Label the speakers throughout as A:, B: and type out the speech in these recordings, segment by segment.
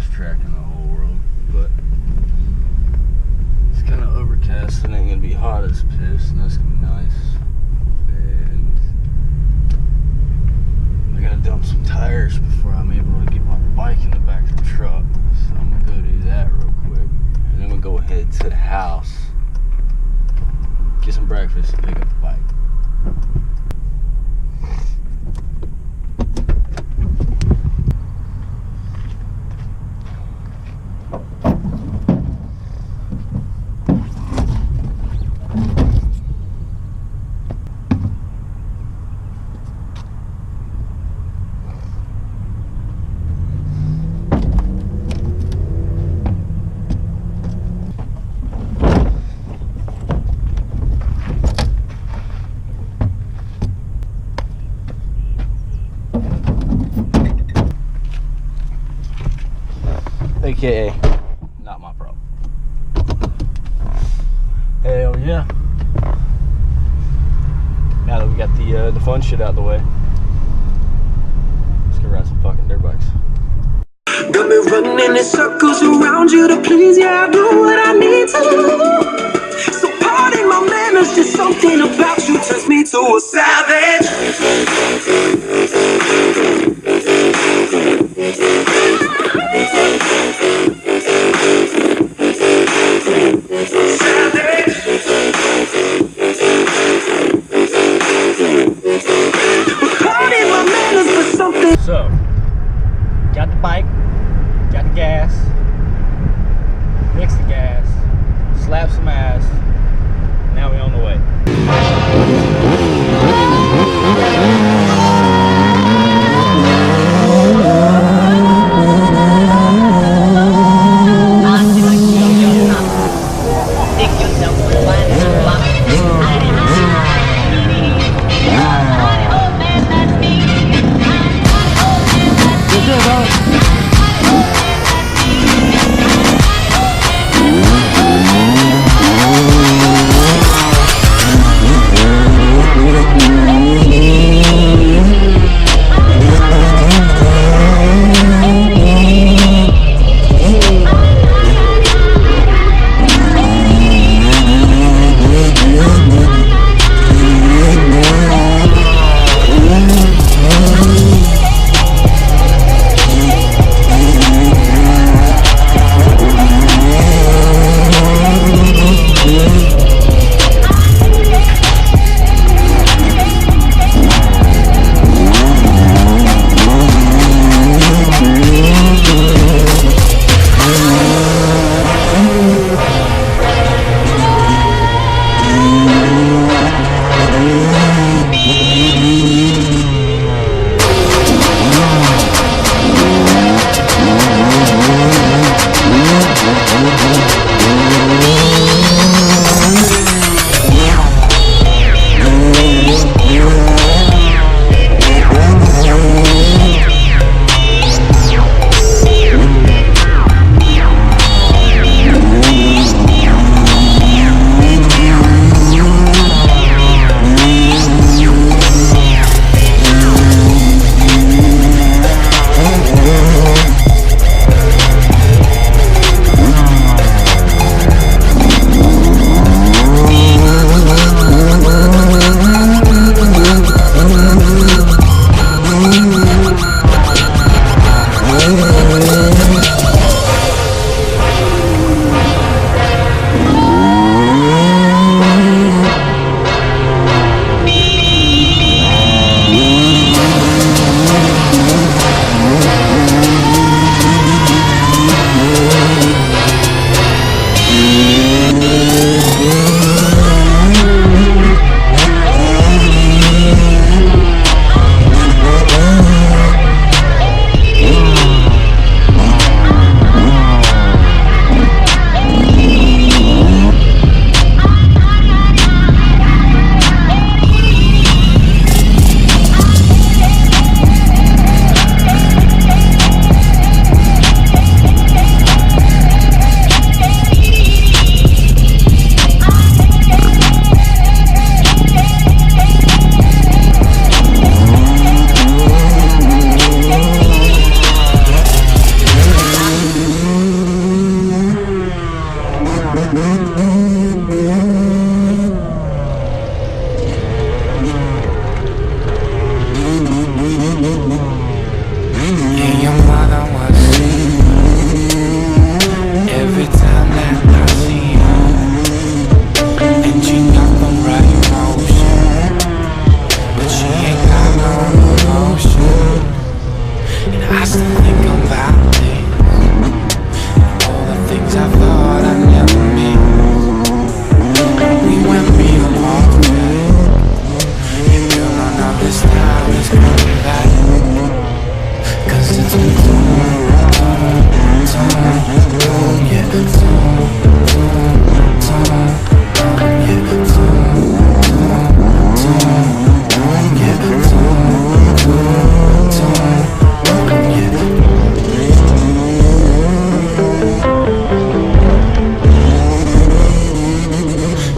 A: best track in the whole world, but it's kind of overcast and it ain't gonna be hot as piss, and that's gonna be nice. And I gotta dump some tires before I'm able to get my bike in the back of the truck, so I'm gonna go do that real quick, and then we'll go head to the house, get some breakfast, and pick up the bike. AKA, not my problem. Hell yeah. Now that we got the fun shit out of the way, let's go ride some fucking dirt bikes.
B: Got me running in circles around you to please, yeah, I do what I need to. So pardon my manners, just something about you turns me to a savage.
A: So, got the bike, got the gas, mixed the gas, slapped some ass, now we on the way.
C: Yeah, your mother was sweet. Every time that I see her, and she got the right motion, but she ain't got no emotion. And I still think about it, all the things I thought I never meant. We went real off track. You feel none of this time is coming back. 'Cause it's been too long, yeah, too long, yeah, too long, yeah,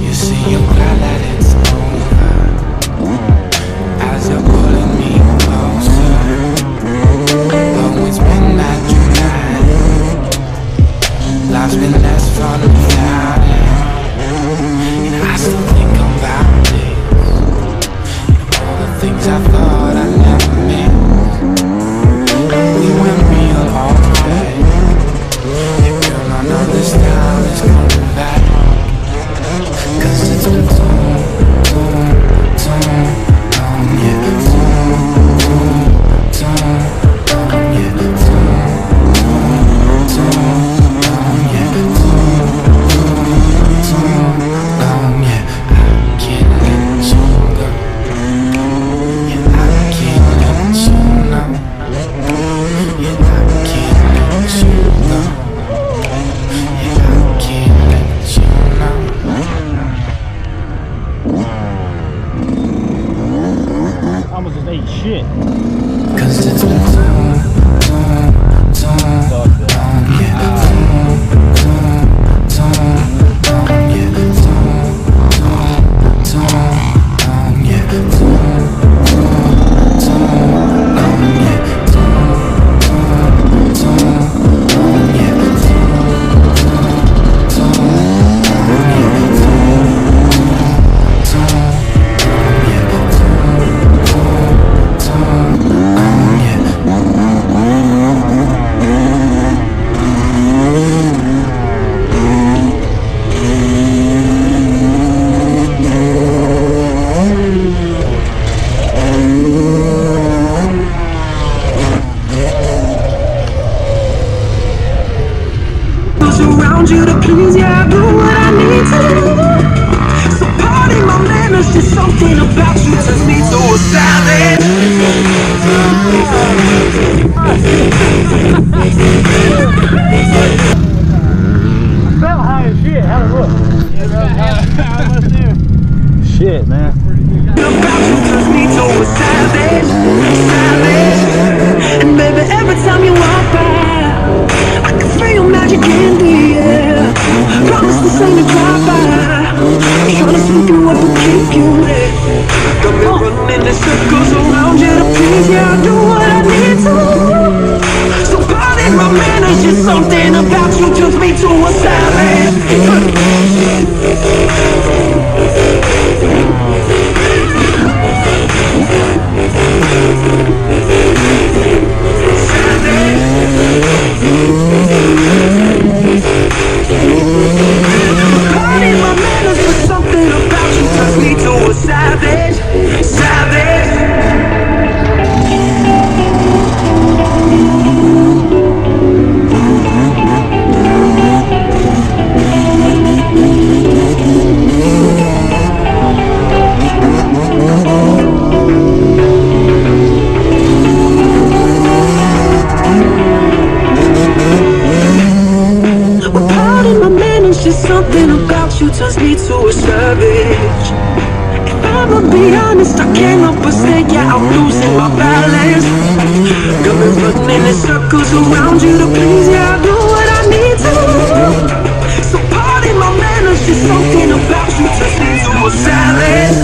C: you see, you're glad that it's over as you're pulling me closer. Oh, it's been that dramatic. Life's been less fun without it. And I still think about it, all the things I thought I never meant. We went real off track. You feel none of this time is coming back. 'Cause it's been too long, yeah, too long, yeah, too long, yeah, yeah. I can't let you go. Yeah, I can't let you know. Yeah, I can't let you go. Yeah, I can't let you know.
D: Almost just ate shit.
C: 'Cause it's been too long, yeah,
B: around you to please, yeah, I do what I need to. So pardon my manners, just something about you turns me to a savage.
D: I felt high as shit. How'd it look? Shit, man.
B: About you turns me to a savage, savage. And baby, every time you walk by, I can feel magic in the air. Promise this ain't a drive-by. Trying to figure what will keep you there. Got me running in circles around you to please, yeah, I do what I need to. So pardon my manners, just something about you turns me to a savage. Pardon my manners, but something about you turns me to a savage, savage. Well, pardon my manners, just something about you turns me to a savage. If I'ma be honest, I can't help but say, yeah, I'm losing my balance. Got me running in circles around you to please, yeah, I do what I need to. So pardon my manners, just something about you turns me to a savage.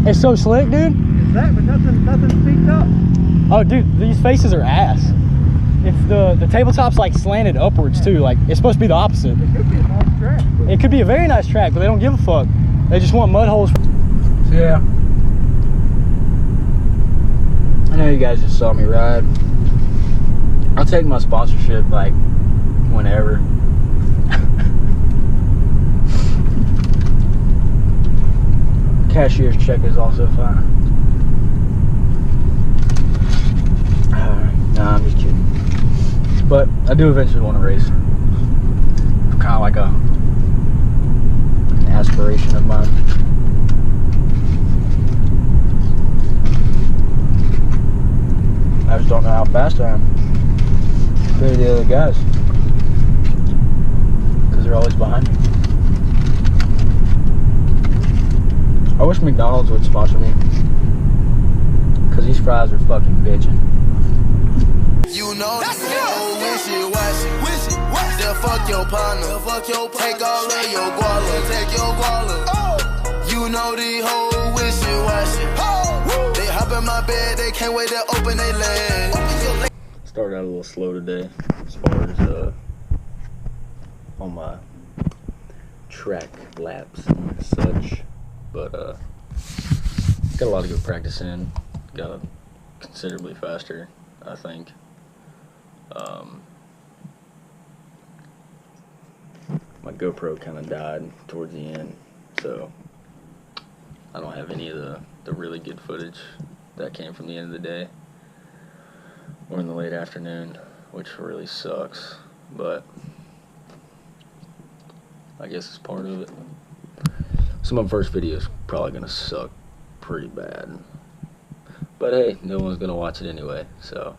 D: It's so slick, dude.
E: Is that, but nothing speaks up.
D: Oh, dude, these faces are ass. It's the tabletop's like slanted upwards too. Like it's supposed to be the opposite.
E: It could be a nice track.
D: It could be a very nice track, but they don't give a fuck. They just want mud holes. So yeah. I know you guys just saw me ride. I'll take my sponsorship like whenever. Cashier's check is also fine. Nah, I'm just kidding. But I do eventually want to race. Kind of like an aspiration of mine. I just don't know how fast I am compared to the other guys, because they're always behind me. I wish McDonald's would sponsor me, because these fries are fucking bitchin'.
F: You know the whole wishy-washy. They'll fuck your partner. Take all of your guala. Take your guala. You know the whole wishy-washy. They hop in my bed. They can't wait to open their legs.
A: Started out a little slow today as far as on my track laps and such, but got a lot of good practice in. Got considerably faster, I think. My GoPro kind of died towards the end, so I don't have any of the really good footage that came from the end of the day or in the late afternoon, which really sucks, but I guess it's part of it. So my first video is probably gonna suck pretty bad, but hey, no one's gonna watch it anyway, so